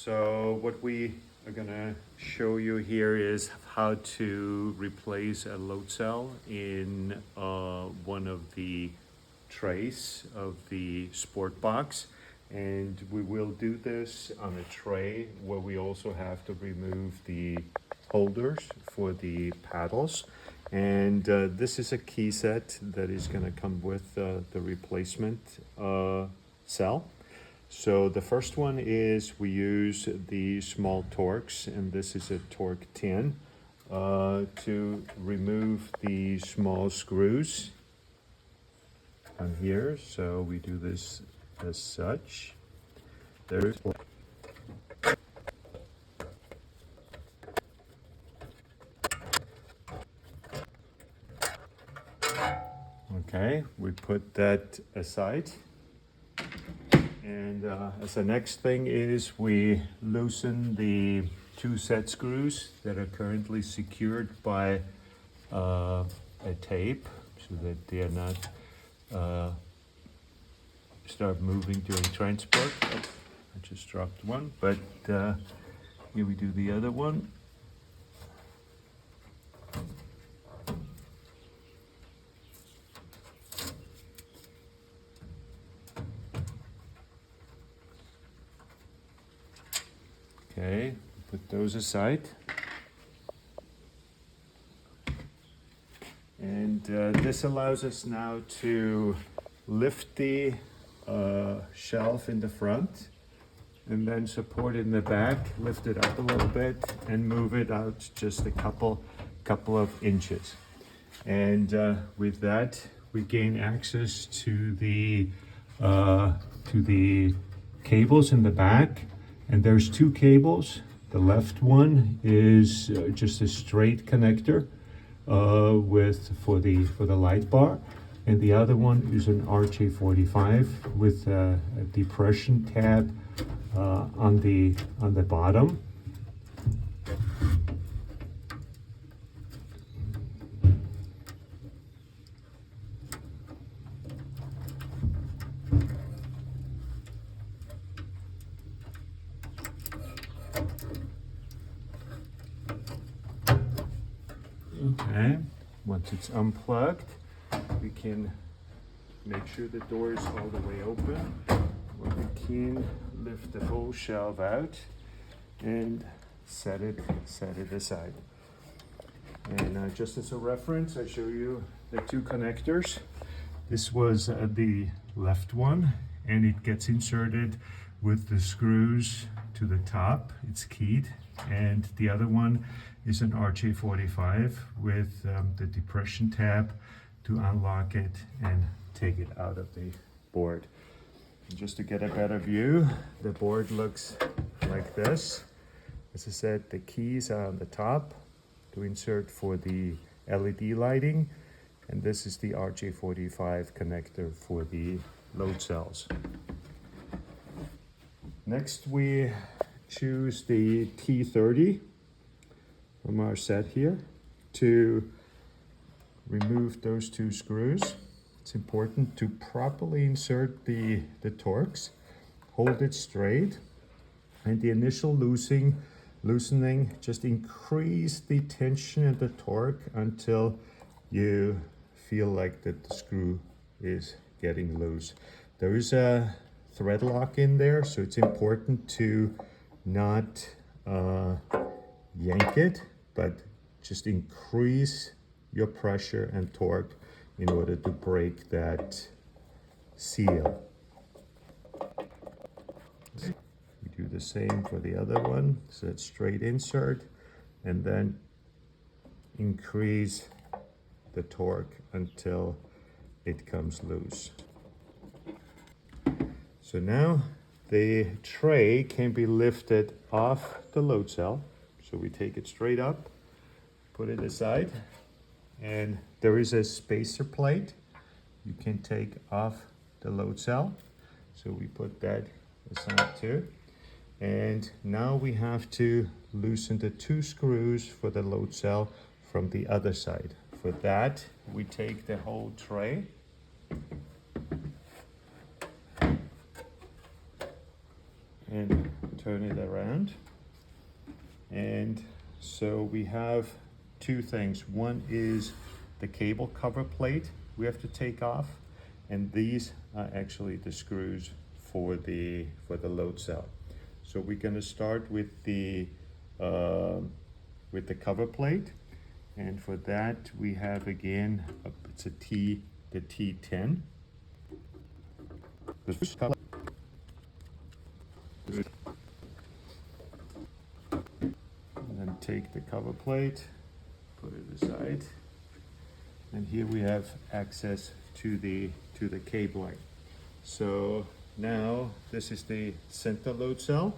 So what we are gonna show you here is how to replace a load cell in one of the trays of the sport box. And we will do this on a tray where we also have to remove the holders for the paddles. And this is a key set that is gonna come with the replacement cell. So the first one is we use the small Torx, and this is a Torque 10 to remove the small screws on here. So we do this as such. There's okay, we put that aside. And as the next thing is we loosen the two set screws that are currently secured by a tape so that they are not start moving during transport. Oh, I just dropped one, but here we do the other one. Okay, put those aside. And this allows us now to lift the shelf in the front and then support it in the back, lift it up a little bit and move it out just a couple of inches. And with that, we gain access to the cables in the back. And there's two cables. The left one is just a straight connector for the light bar, and the other one is an RJ45 with a depression tab on the bottom. Okay, once it's unplugged, we can make sure the door is all the way open, where we can lift the whole shelf out and set it aside. And just as a reference, I show you the two connectors. This was the left one, and it gets inserted with the screws to the top. It's keyed. And the other one is an RJ45 with the depression tab to unlock it and take it out of the board. And just to get a better view, the board looks like this. As I said, the keys are on the top to insert for the LED lighting, and this is the RJ45 connector for the load cells. Next, we choose the T30 from our set here to remove those two screws. It's important to properly insert the Torx, hold it straight, and the initial loosening, just increase the tension and the torque until you feel like that the screw is getting loose. There is a thread lock in there, so it's important to not yank it, but just increase your pressure and torque in order to break that seal. We do the same for the other one, so it's straight insert, and then increase the torque until it comes loose. So now the tray can be lifted off the load cell. So we take it straight up, put it aside, and there is a spacer plate you can take off the load cell. So we put that aside too. And now we have to loosen the two screws for the load cell from the other side. For that, we take the whole tray and turn it around. And so we have two things. One is the cable cover plate we have to take off, and these are actually the screws for the load cell. So we're going to start with the cover plate, and for that we have again it's the T10. And then take the cover plate, put it aside, and here we have access to the cabling. So now this is the center load cell.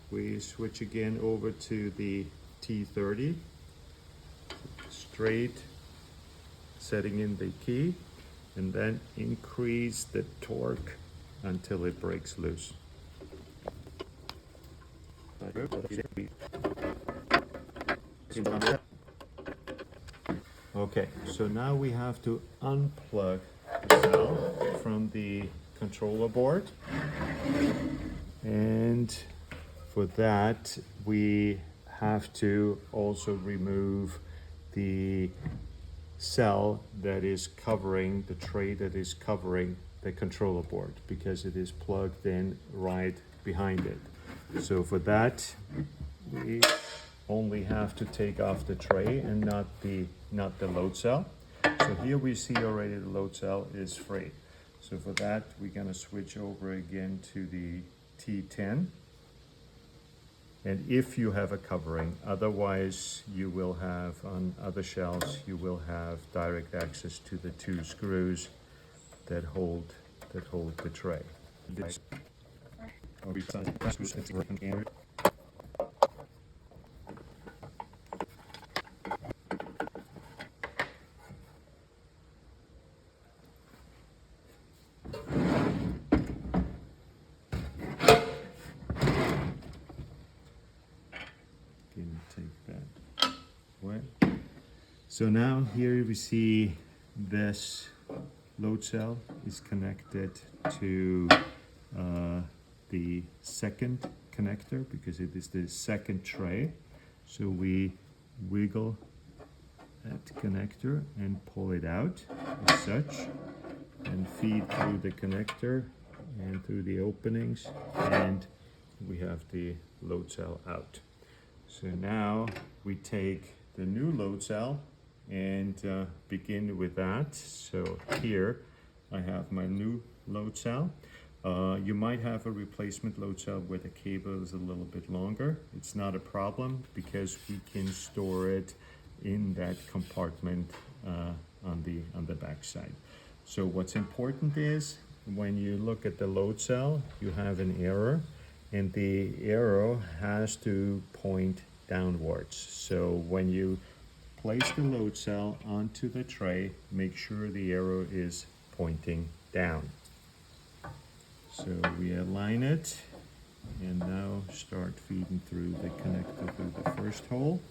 We switch again over to the T30, straight, setting in the key, and then increase the torque until it breaks loose. Okay, so now we have to unplug the cell from the controller board, and for that we have to also remove the cell that is covering the tray that is covering the controller board, because it is plugged in right behind it. So for that we only have to take off the tray and not the load cell. So here we see already the load cell is free. So for that we're going to switch over again to the T10. And if you have a covering, otherwise you will have on other shelves, you will have direct access to the two screws that hold the tray. Take that away. So now here we see this load cell is connected to the second connector, because it is the second tray. So we wiggle that connector and pull it out as such, and feed through the connector and through the openings, and we have the load cell out. So now we take the new load cell and begin with that. So here I have my new load cell. You might have a replacement load cell where the cable is a little bit longer. It's not a problem, because we can store it in that compartment on the back side. So what's important is when you look at the load cell, you have an arrow, and the arrow has to point downwards. So when you place the load cell onto the tray, make sure the arrow is pointing down. So we align it, and now start feeding through the connector through the first hole,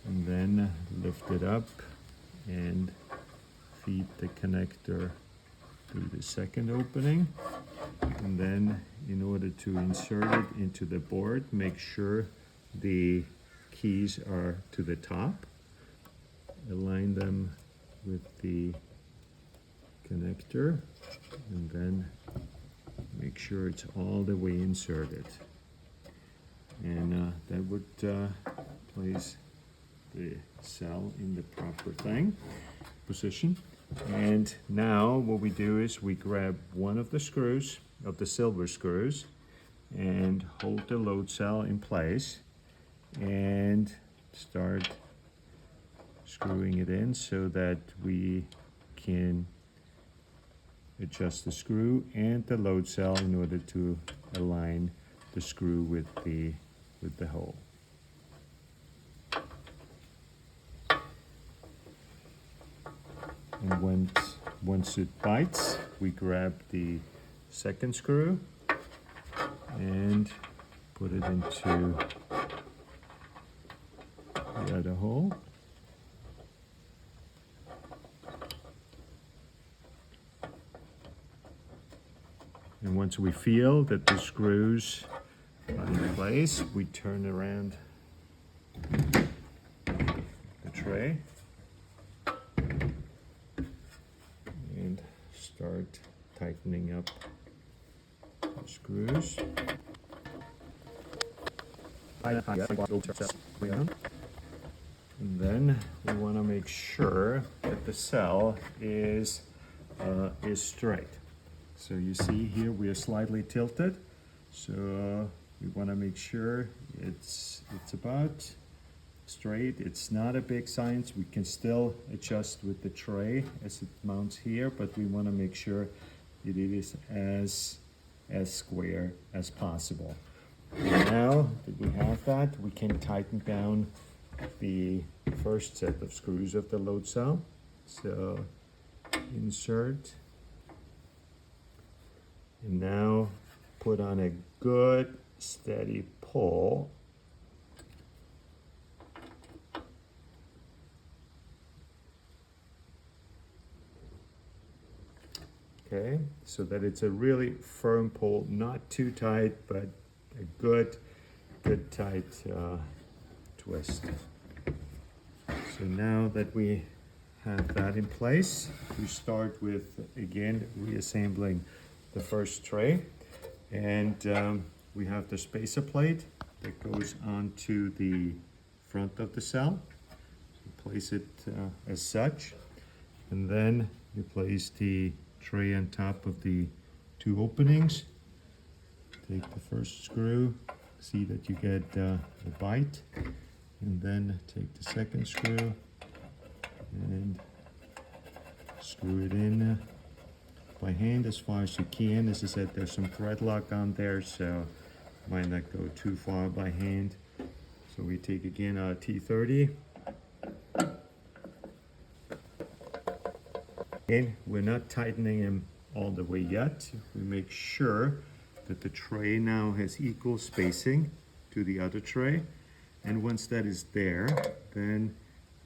and then lift it up and feed the connector through the second opening. And then in order to insert it into the board, make sure the keys are to the top. Align them with the connector, and then make sure it's all the way inserted. And that would place the cell in the proper position. And now what we do is we grab one of the screws, of the silver screws, and hold the load cell in place and start screwing it in so that we can adjust the screw and the load cell in order to align the screw with the hole. And once it bites, we grab the second screw and put it into the other hole. And once we feel that the screws in place. We turn around the tray and start tightening up the screws. And then we want to make sure that the cell is straight. So you see here we are slightly tilted. So we want to make sure it's about straight. It's not a big science. We can still adjust with the tray as it mounts here, but we want to make sure that it is as square as possible. And now that we have that, we can tighten down the first set of screws of the load cell. So insert, and now put on a good steady pull. Okay, so that it's a really firm pull, not too tight, but a good tight twist. So now that we have that in place, we start with, again, reassembling the first tray. And we have the spacer plate that goes onto the front of the cell. So place it as such. And then you place the tray on top of the two openings. Take the first screw, see that you get the bite, and then take the second screw and screw it in by hand as far as you can. As I said, there's some thread lock on there, so might not go too far by hand. So we take again our T30. Again, we're not tightening them all the way yet. We make sure that the tray now has equal spacing to the other tray. And once that is there, then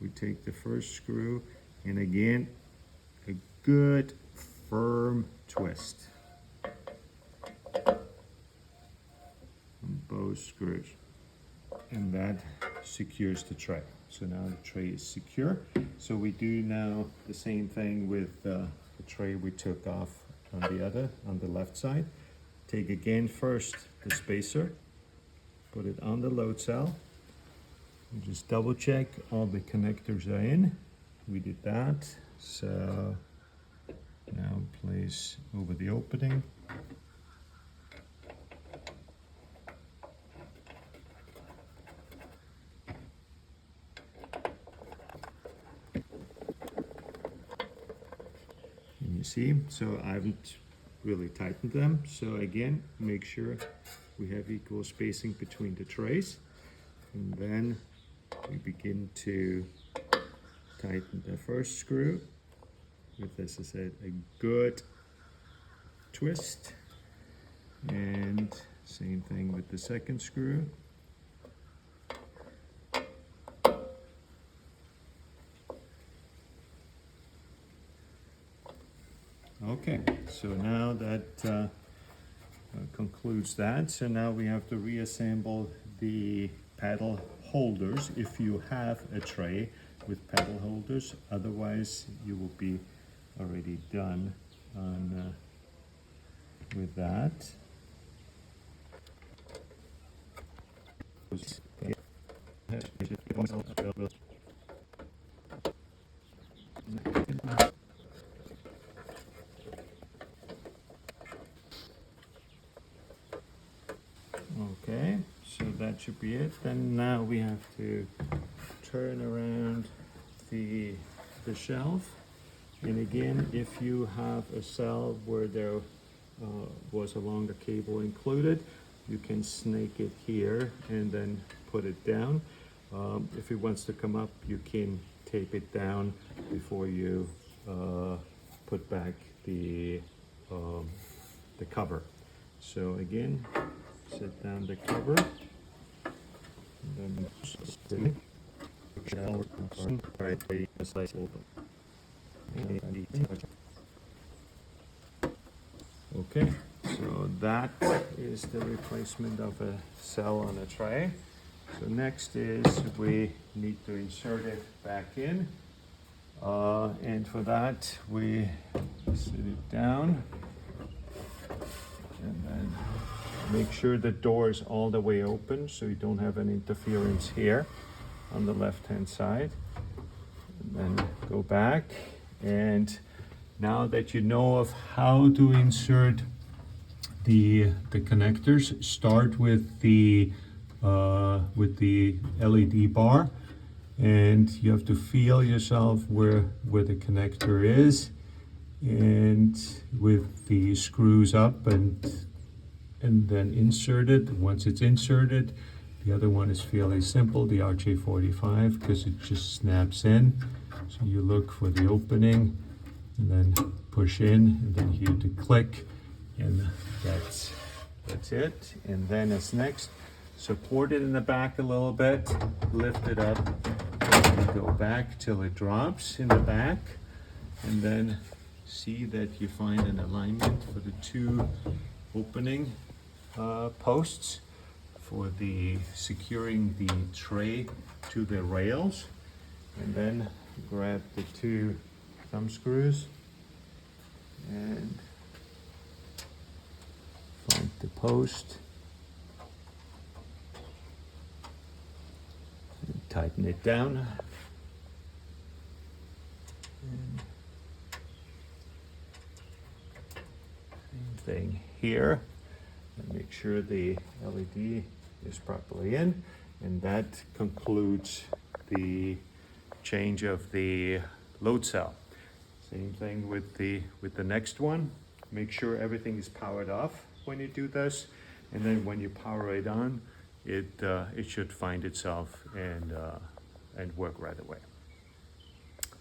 we take the first screw and again, a good firm twist on both screws. And that secures the tray. So now the tray is secure. So we do now the same thing with the tray we took off on the left side. Take again first the spacer, put it on the load cell, and just double check all the connectors are in. We did that. So now place over the opening. And you see, so I haven't really tightened them. So again, make sure we have equal spacing between the trays. And then we begin to tighten the first screw with, as I said, a good twist. And same thing with the second screw. Okay, so now that concludes that. So now we have to reassemble the paddle holders if you have a tray with paddle holders. Otherwise, you will be already done on, with that. Okay, so that should be it. Then now we have to turn around the shelf. And again, if you have a cell where there was a longer cable included, you can snake it here and then put it down. If it wants to come up, you can tape it down before you put back the cover. So again, set down the cover. And then okay, so that is the replacement of a cell on a tray. So next is we need to insert it back in. And for that, we sit it down and then make sure the door is all the way open so you don't have any interference here on the left-hand side. And then go back, and now that you know of how to insert the connectors, start with the LED bar, and you have to feel yourself where the connector is, and with the screws up and then insert it. Once it's inserted, the other one is fairly simple, the RJ45, because it just snaps in. So you look for the opening and then push in, and then hear the click, and that's it. And then as next, support it in the back a little bit, lift it up, and go back till it drops in the back, and then see that you find an alignment for the two opening posts for the securing the tray to the rails. And then grab the two thumb screws and find the post and tighten it down. And same thing here, and make sure the LED is properly in, and that concludes the change of the load cell. Same thing with the next one. Make sure everything is powered off when you do this, and then when you power it on, it should find itself and work right away.